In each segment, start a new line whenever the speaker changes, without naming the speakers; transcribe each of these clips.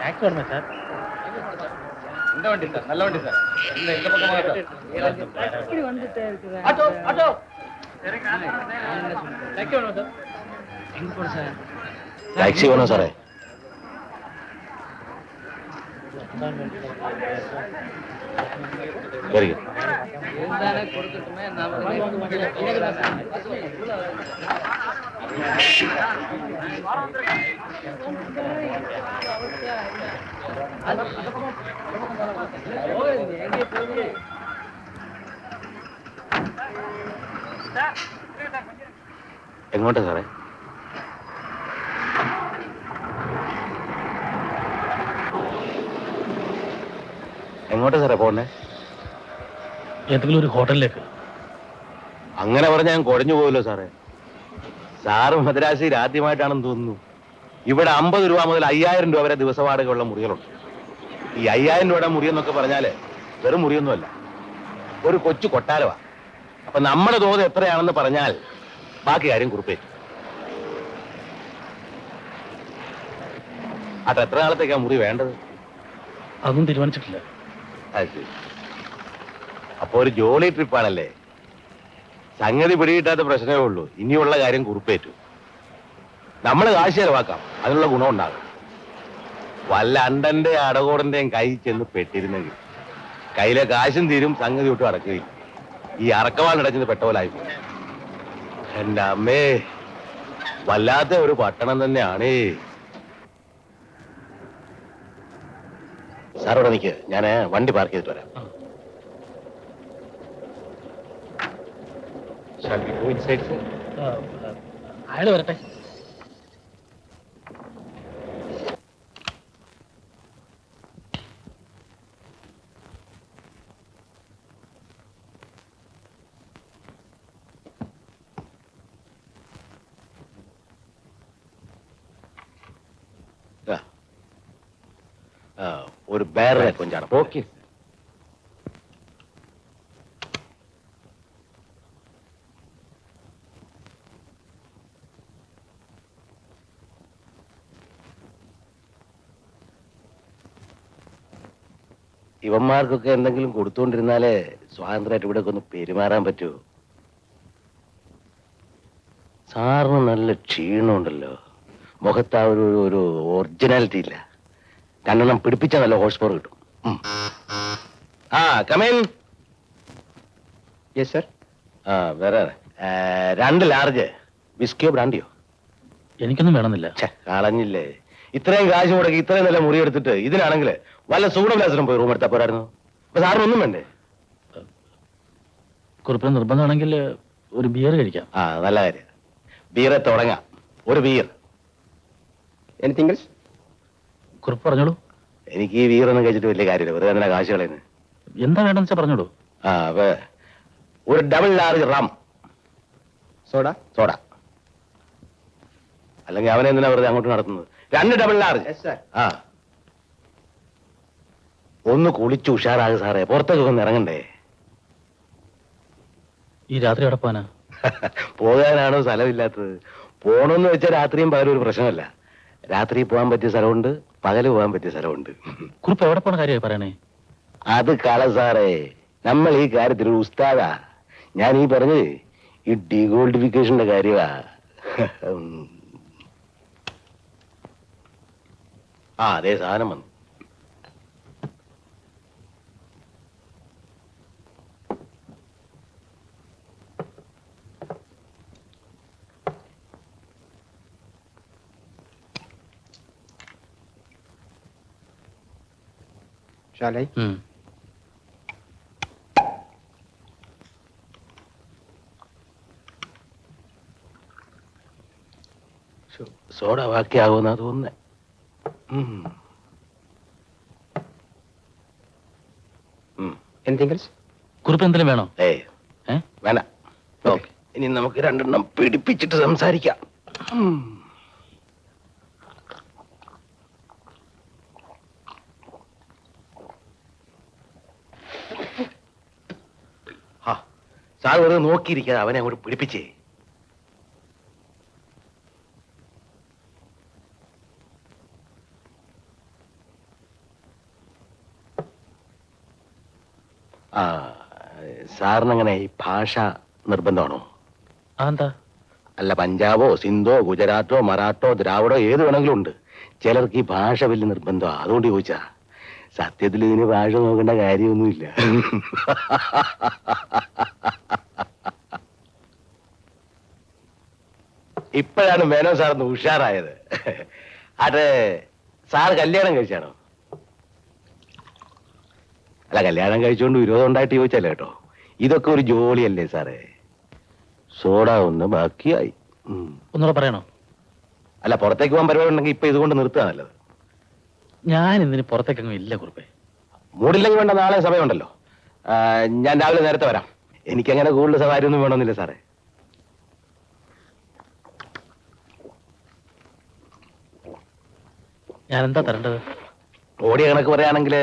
Taxi വേണമേ sir?
இந்த வண்டி sir, நல்ல வண்டி சார். இந்த பக்கமாக சார்.
இப்படி வந்துட்டே இருக்குது. ஆட்டோ ஆட்டோ டாக்ஸி வேணுமா சார்? எங்க போற சார்?
ടാക്സി വേണോ സാറേ? Very good.
இருந்தானே கொடுக்கட்டுமே நாம
എങ്ങോട്ടാ സാറേ? എങ്ങോട്ടാ സാറേ പോന്നെ?
ഏതെങ്കിലും ഒരു ഹോട്ടലിലേക്ക്.
അങ്ങനെ പറഞ്ഞാൽ ഞാൻ കുഴഞ്ഞു പോയല്ലോ സാറേ. സാറ് മദ്രാസിയിൽ ആദ്യമായിട്ടാണെന്ന് തോന്നുന്നു. ഇവിടെ 50 രൂപ മുതൽ 5000 രൂപ വരെ ദിവസ വാടകയുള്ള മുറികളുണ്ട്. ഈ 5000 രൂപയുടെ മുറിയെന്നൊക്കെ പറഞ്ഞാല് വെറും മുറിയൊന്നുമല്ല, ഒരു കൊച്ചു കൊട്ടാരമാണ്. അപ്പൊ നമ്മുടെ തോത് എത്രയാണെന്ന് പറഞ്ഞാൽ ബാക്കി കാര്യം കുറിപ്പേറ്റും. അത് എത്ര നാളത്തേക്കാ മുറി വേണ്ടത്?
അതൊന്നും തീരുമാനിച്ചിട്ടില്ല.
അത് ശരി. അപ്പൊ ഒരു ജോളി ട്രിപ്പാണല്ലേ? സംഗതി പിടികിട്ടാത്ത പ്രശ്നമേ ഉള്ളൂ. ഇനിയുള്ള കാര്യം കുറിപ്പേറ്റു. നമ്മൾ കാശ് ചെലവാക്കാം, അതിനുള്ള ഗുണം ഉണ്ടാകും. വല്ല അണ്ടന്റെ അടകോടന്റെയും കൈ ചെന്ന് പെട്ടിരുന്നെങ്കിൽ കയ്യിലെ കാശും തീരും, സംഗതി ഒട്ടും അടക്കുകയില്ല. ഈ അറക്കവാളിടച്ചെന്ന് പെട്ട പോലെ ആയിപ്പോ. എന്റെ അമ്മേ, വല്ലാത്ത ഒരു പട്ടണം തന്നെയാണേ. സാറോടെ നിൽക്ക്, ഞാൻ വണ്ടി പാർക്ക് ചെയ്തിട്ട് വരാം.
അയാള് വരട്ടെ.
ഒരു ബേറെ കൊഞ്ചാണ്. ഓക്കെ. ഇവന്മാർക്കൊക്കെ എന്തെങ്കിലും കൊടുത്തുകൊണ്ടിരുന്നാലേ സ്വാതന്ത്ര്യമായിട്ട് ഇവിടെ ഒന്ന് പെരുമാറാൻ പറ്റുമോ? സാറിന് നല്ല ക്ഷീണമുണ്ടല്ലോ, മുഖത്ത് ആ ഒരു ഒറിജിനാലിറ്റി ഇല്ല. രണ്ടെണ്ണം പിടിപ്പിച്ചാൽ നല്ല ഹോഴ്സ് പവർ കിട്ടും. ആ കമേൻ.
Yes sir.
ആ വേറെ 2 ലാർജ് വിസ്കിയോ ബ്രാൻഡിയോ?
എനിക്കൊന്നും വേണമെന്നില്ല.
കളഞ്ഞില്ലേ? ഇത്രയും കാശ് മുടക്കി ഇത്രയും നല്ല മുറി എടുത്തിട്ട് ഇതിനാണെങ്കിൽ വല്ല സൂഡബ്ലാസിനും പോയി റൂം എടുത്താൽ പോരായിരുന്നു. അപ്പൊ സാറിന് ഒന്നും വേണ്ടേ?
കുറിപ്പിന് നിർബന്ധമാണെങ്കിൽ ഒരു ബിയർ കഴിക്കാം.
ആ നല്ല കാര്യം. ബീറെ തുടങ്ങാം. ഒരു ബീർ.
Anything else?
കുറിപ്പ് പറഞ്ഞോളൂ.
എനിക്ക് ഈ ബീറൊന്നും കഴിച്ചിട്ട് വലിയ കാര്യമില്ല, വെറുതെ എന്തിനാ കാശ് കളയുന്നത്?
എന്താ വേണ്ടെന്ന് വെച്ചാൽ പറഞ്ഞോളൂ.
ആ ഒരു double large rum.
Soda?
Soda. അല്ലെങ്കിൽ അവനെ എന്തിനാ വെറുതെ അങ്ങോട്ട് നടത്തുന്നത്? 2 ഡബിൾ ലാർജ്.
Yes sir.
ആ ഒന്ന് കുളിച്ചു ഉഷാറാകും സാറേ, പുറത്തൊക്കെ ഒന്ന് ഇറങ്ങണ്ടേ?
ഈ രാത്രി എവിടെ പോകാനാ?
പോകാനാണോ സ്ഥലമില്ലാത്തത്? പോണമെന്ന് വെച്ചാൽ രാത്രിയും പകലും ഒരു പ്രശ്നമല്ല. രാത്രി പോകാൻ പറ്റിയ സ്ഥലമുണ്ട്, പകല് പോകാൻ പറ്റിയ സ്ഥലമുണ്ട്.
കുറിപ്പ് എവിടെ പോണ കാര്യമായി പറയണേ?
അത് കള സാറേ, നമ്മൾ ഈ കാര്യത്തിൽ ഒരു ഉസ്താദാ. ഞാൻ ഈ പറഞ്ഞത് ഈ ഡീഗോൾഡിഫിക്കേഷന്റെ കാര്യമാ. ആ അതേ സാധനം വന്നു.
Shall I?
സോഡ ബാക്കിയാകുമെന്നാ തോന്നുന്നേ.
Anything else?
കുറിപ്പ് എന്തെങ്കിലും വേണോ?
വേണ്ട. ഓക്കെ, ഇനി നമുക്ക് 2 എണ്ണം പിടിപ്പിച്ചിട്ട് സംസാരിക്കാം. സാർ വെറുതെ നോക്കിയിരിക്കാതെ അവനെ അങ്ങോട്ട് പിടിപ്പിച്ചേ. ആ സാറിനങ്ങനെ ഈ ഭാഷ നിർബന്ധമാണോ?
അതെന്താ?
അല്ല, പഞ്ചാബോ സിന്ധോ ഗുജറാത്തോ മറാഠോ ദ്രാവിഡോ ഏത് വേണമെങ്കിലും ഉണ്ട്. ചിലർക്ക് ഈ ഭാഷ വലിയ നിർബന്ധമാണ്, അതുകൊണ്ട് ചോദിച്ചാ. സത്യത്തിൽ ഇതിന് ഭാഷ നോക്കേണ്ട കാര്യമൊന്നുമില്ല. ഇപ്പോഴാണ് മേനോ സാറിന് ഉഷാറായത്. അത് സാർ കല്യാണം കഴിച്ചാണോ? അല്ല, കല്യാണം കഴിച്ചുകൊണ്ട് വിരോധം ഉണ്ടായിട്ട് ചോദിച്ചല്ലേ കേട്ടോ. ഇതൊക്കെ ഒരു ജോലിയല്ലേ സാറേ. സോഡ ഒന്ന് ബാക്കിയായി.
ഒന്നുകൂടെ പറയണോ?
അല്ല, പുറത്തേക്ക് പോകാൻ പരിപാടി ഉണ്ടെങ്കിൽ ഇപ്പൊ ഇതുകൊണ്ട് നിർത്തുക നല്ലത്.
ഞാൻ ഇന്നിന് പുറത്തേക്കങ്ങും ഇല്ല കുറുപ്പേ.
മൂടില്ലെങ്കിൽ വേണ്ട, നാളെ സമയമുണ്ടല്ലോ. ഞാൻ രാവിലെ നേരത്തെ വരാം. എനിക്കങ്ങനെ കൂടുതൽ സവാരിയൊന്നും വേണമെന്നില്ല സാറേ.
ഞാൻ എന്താ തരേണ്ടത്?
ഓടിയ കണക്ക് പറയുകയാണെങ്കിൽ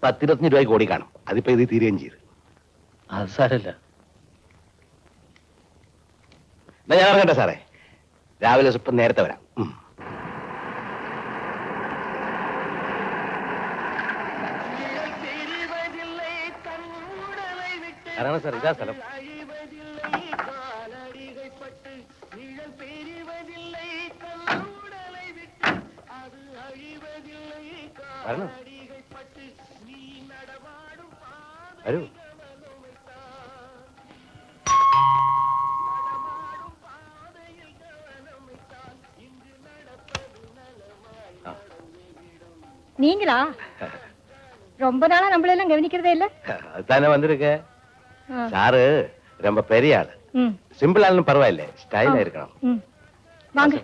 10-25 രൂപയ്ക്ക് ഓടി കാണും. അതിപ്പോ ഇത് തീരുകയും ചെയ്തു.
അത് സാരമില്ല.
എന്നാ ഞാൻ ഇറങ്ങട്ടെ സാറേ. രാവിലെ സ്വപ്പം നേരത്തെ വരാം. ഇറങ്ങണം സാർ, ഇതാ സ്ഥലം. വരണം. വരൂ.
நீங்களா? ரொம்ப நாளா நம்மளெல்லாம் கவனிக்கிறதே இல்ல.
அதுதானே வந்திருக்க. சாரு ரொம்ப பெரிய ஆளு. சிம்பிள் ஆளுன்னு பரவாயில்ல, ஸ்டைலா இருக்கணும்.
வாங்க.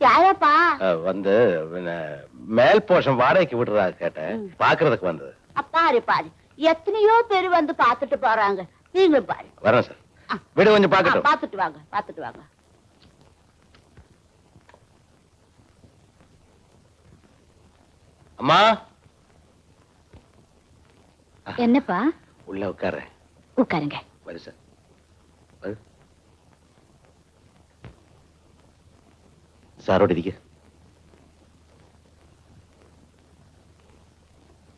யாரப்பா?
வந்து மேல் போஷன் வாடகைக்கு விடுறதா கேட்டேன், பாக்குறதுக்கு வந்தது.
பாரு பாரு, எத்தனையோ பேர் வந்து பாத்துட்டு போறாங்க. நீங்களும் பாரு.
வரேன் சார். வீடு கொஞ்சம் பாக்கட்டும்.
பாத்துட்டு வாங்க, பாத்துட்டு வாங்க.
அம்மா.
என்னப்பா?
உள்ள உட்கார.
உட்காருங்க.
வரு சார். வரு. സാറോട് ഇരിക്ക.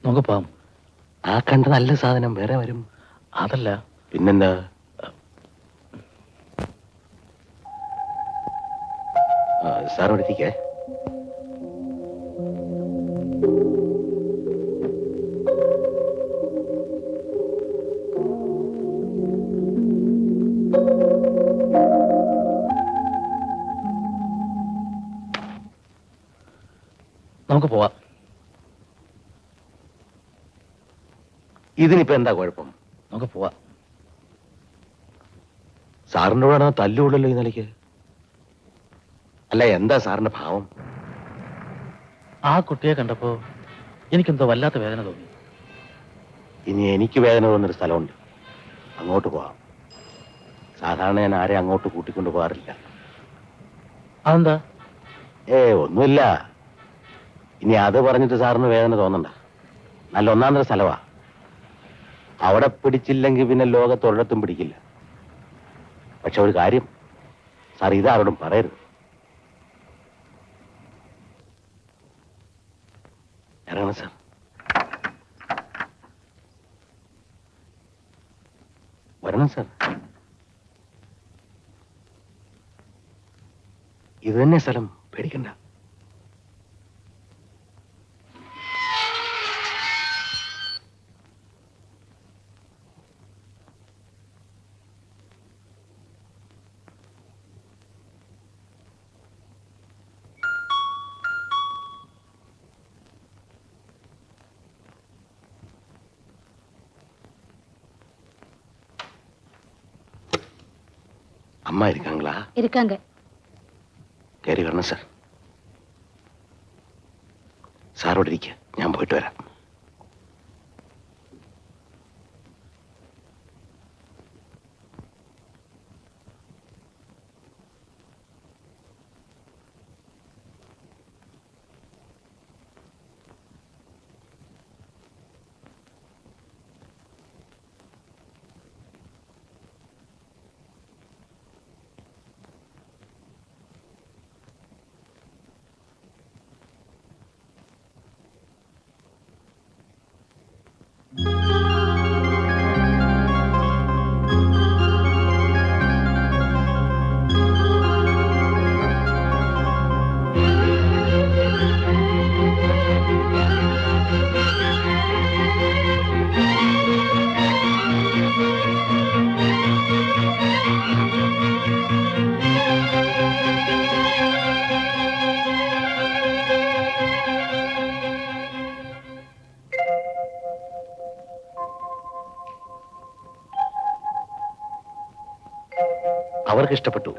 നമുക്ക് പോവാം.
ആ കണ്ട നല്ല സാധനം വേറെ വരും.
അതല്ല.
പിന്നെന്താ? സാറോട് ഇരിക്കേ.
നമുക്ക് പോവാം.
ഇതിനിപ്പോ എന്താ കുഴപ്പം?
നമുക്ക് പോവാം.
സാറിന്റെ കൂടെ തല്ലുകൊള്ളല്ലോ ഈ നിലയ്ക്ക്. അല്ല, എന്താ സാറിന്റെ ഭാവം?
ആ കുട്ടിയെ കണ്ടപ്പോ എനിക്കെന്തോ വല്ലാത്ത വേദന തോന്നി.
ഇനി എനിക്ക് വേദന തോന്നുന്നൊരു സ്ഥലമുണ്ട്, അങ്ങോട്ട് പോവാം. സാധാരണ ഞാൻ ആരെ അങ്ങോട്ട് കൂട്ടിക്കൊണ്ട് പോകാറില്ല.
അതെന്താ?
ഒന്നുമില്ല. ഇനി അത് പറഞ്ഞിട്ട് സാറിന് വേദന തോന്നണ്ട. നല്ല ഒന്നാന്തര സ്ഥലവാ. അവിടെ പിടിച്ചില്ലെങ്കിൽ പിന്നെ ലോകത്തൊരിടത്തും പിടിക്കില്ല. പക്ഷെ ഒരു കാര്യം, സാർ ഇതാരോടും പറയരുത്. ഇറങ്ങണം സാർ. വരണം സാർ. ഇത് തന്നെ സ്ഥലം, പേടിക്കണ്ട. அம்மா இருக்காங்களா?
இருக்காங்க.
കയറി വരണം സാർ. സാറോട് ഇരിക്കുക, ഞാൻ പോയിട്ട് വരാം. അവർക്ക് ഇഷ്ടപ്പെട്ടു.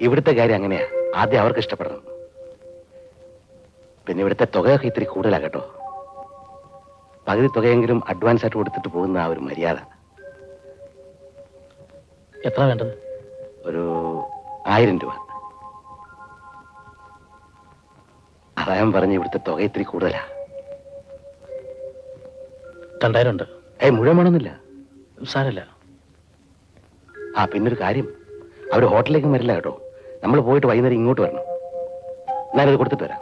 ഇവിടുത്തെ കാര്യം അങ്ങനെയാ, ആദ്യം അവർക്ക് ഇഷ്ടപ്പെടണം. പിന്നെ ഇവിടുത്തെ തുകയൊക്കെ ഇത്തിരി കൂടുതലാ കേട്ടോ. പകുതി തുകയെങ്കിലും അഡ്വാൻസ് ആയിട്ട് കൊടുത്തിട്ട് പോകുന്ന ആ ഒരു മര്യാദ.
എത്ര വേണ്ടത്?
ഒരു 1000 രൂപ. അതാ ഞാൻ പറഞ്ഞ് ഇവിടുത്തെ തുക ഇത്തിരി കൂടുതലാ.
2000 ഉണ്ട്.
മുഴുവൻ വേണമെന്നില്ല.
സാരമില്ല.
പിന്നൊരു കാര്യം, അവർ ഹോട്ടലിലേക്ക് വരില്ല കേട്ടോ. നമ്മൾ പോയിട്ട് വൈകുന്നേരം ഇങ്ങോട്ട് വരണം. ഞാനത് കൊടുത്തിട്ട് വരാം.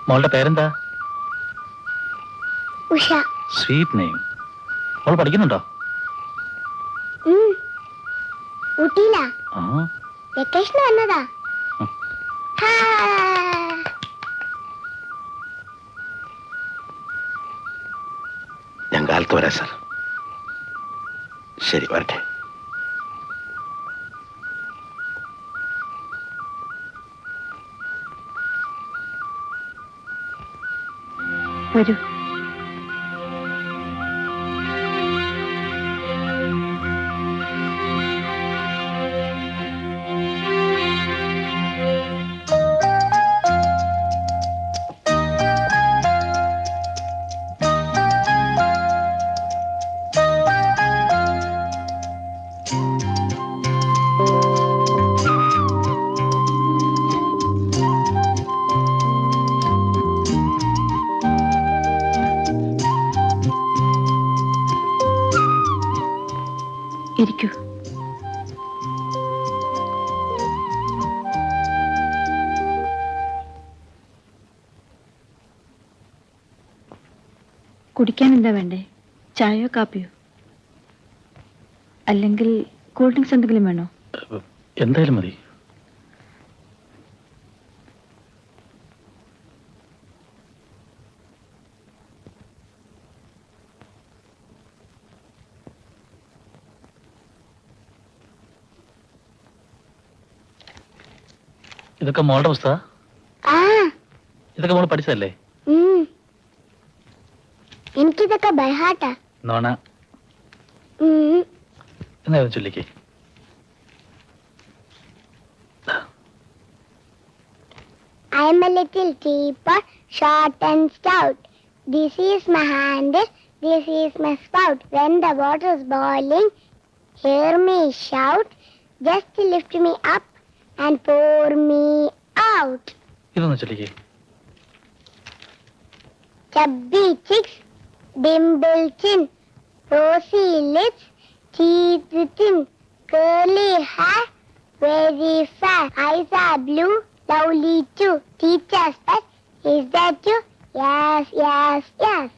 മോളുടെ പേരെന്താ?
ഉഷ.
Sweet name. മോൾ പഠിക്കുന്നുണ്ടോ?
ഊട്ടിയിലാ.
ആ,
വെക്കേഷൻ വന്നതാ.
ഞാൻ കാലത്ത് വരാം സാർ. ശരി, വരട്ടെ.
വരൂ. ഇരിക്കൂ. കുടിക്കാൻ എന്താ വേണ്ടേ? ചായയോ കാപ്പിയോ? അല്ലെങ്കിൽ കൂൾ ഡ്രിങ്ക്സ് എന്തെങ്കിലും വേണോ?
എന്തായാലും മതി. ഇതൊക്കെ മോളുടെ പുസ്തക? ഇതൊക്കെ മോള് പഠിച്ചതല്ലേ?
എനിക്കിതൊക്കെ ബൈഹാർട്ടാ.
നോണ. എന്നാ ചൊല്ലിക്കേ.
I am a little teapot, short and stout. This is my handle, this is my spout. When the water is boiling, hear me shout. Just lift me up and pour me out.
ഇതൊന്ന് ചൊല്ലിക്കേ.
Chubby chicks dimple chin, rosy lips, teeth thin, curly hair, very fair. Eyes are blue, lovely too. Teacher's pet, is that you? Yes, yes, yes.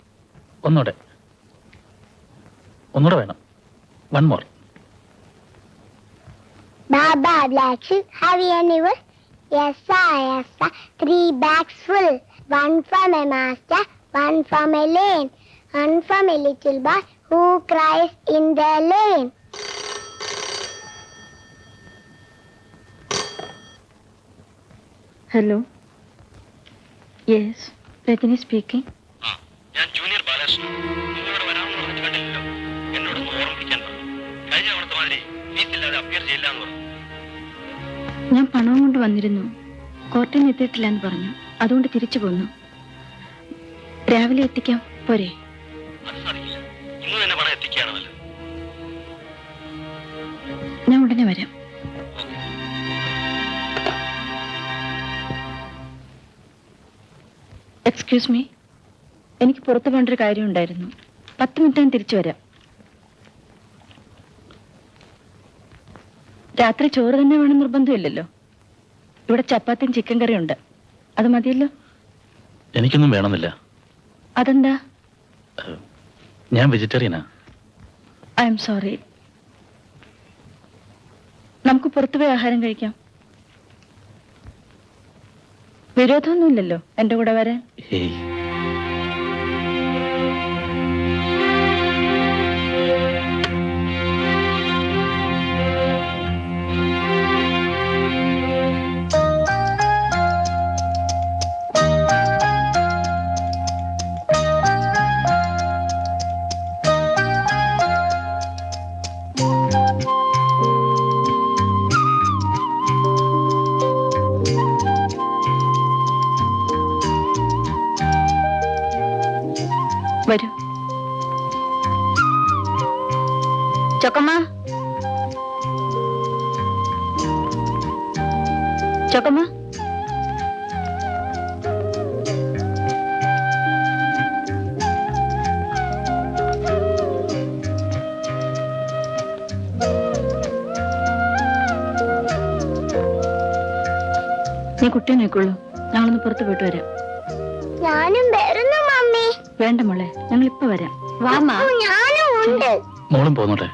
ഒന്നുകൂടെ വേണം. One more.
Baba black sheep, have you any wool? Yes sir, yes sir. 3 bags full. One from a master, one from a lane, one from a little boy who cries in the lane.
Hello. Yes, Rajani speaking.
ഞാൻ junior Balakrishnan. നിങ്ങളോട് വരാമെന്ന് പറഞ്ഞിട്ട് കണ്ടില്ലല്ലോ. എന്നോട് ഓർമ്മിപ്പിക്കാൻ പറഞ്ഞു. കഴിഞ്ഞ തവണത്തെ മാതിരി ഫീസില്ലാതെ അപ്പിയർ ചെയ്യില്ല എന്ന് പറഞ്ഞു.
ഞാൻ പണവും കൊണ്ട് വന്നിരുന്നു. കോർട്ടിൽ നിന്ന് എത്തിയിട്ടില്ല എന്ന് പറഞ്ഞു. അതുകൊണ്ട് തിരിച്ചു പോന്നു. രാവിലെ എത്തിക്കാം പോരെ?
അത് സാധിക്കില്ല. ഇന്ന് തന്നെ പണം എത്തിക്കുകയാണ് നല്ലത്.
ഞാൻ ഉടനെ വരാം. എക്സ്ക്യൂസ് മീ, എനിക്ക് പുറത്തു പോകേണ്ടൊരു കാര്യം ഉണ്ടായിരുന്നു. 10 മിനിറ്റ് തിരിച്ചു വരാം. രാത്രി ചോറ് തന്നെ വേണം നിർബന്ധമില്ലല്ലോ. ഇവിടെ ചപ്പാത്തിയും ചിക്കൻ കറിയും ഉണ്ട്. അത് മതിയല്ലോ.
എനിക്കൊന്നും വേണമെന്നില്ല.
അതെന്താ?
ഞാൻ വെജിറ്റേറിയനാ.
I am sorry. നമുക്ക് പുറത്തുപോയി ആഹാരം കഴിക്കാം. വിരോധമൊന്നുമില്ലല്ലോ എന്റെ കൂടെ വരാൻ?
ഹേയ്,
വരൂ. ചൊക്കമ്മ, ചൊക്കമ്മ. നീ കുട്ടിയെ നോക്കുള്ളൂ. ഞങ്ങളൊന്ന് പുറത്ത് പോയിട്ട് വരാം.
ഞാനും വരുന്നു മമ്മി.
വേണ്ട മോളെ, ഞങ്ങൾ ഇപ്പൊ വരാം. വാ.
ഞാനും ഉണ്ട്.
മോളും പോന്നോട്ടെ.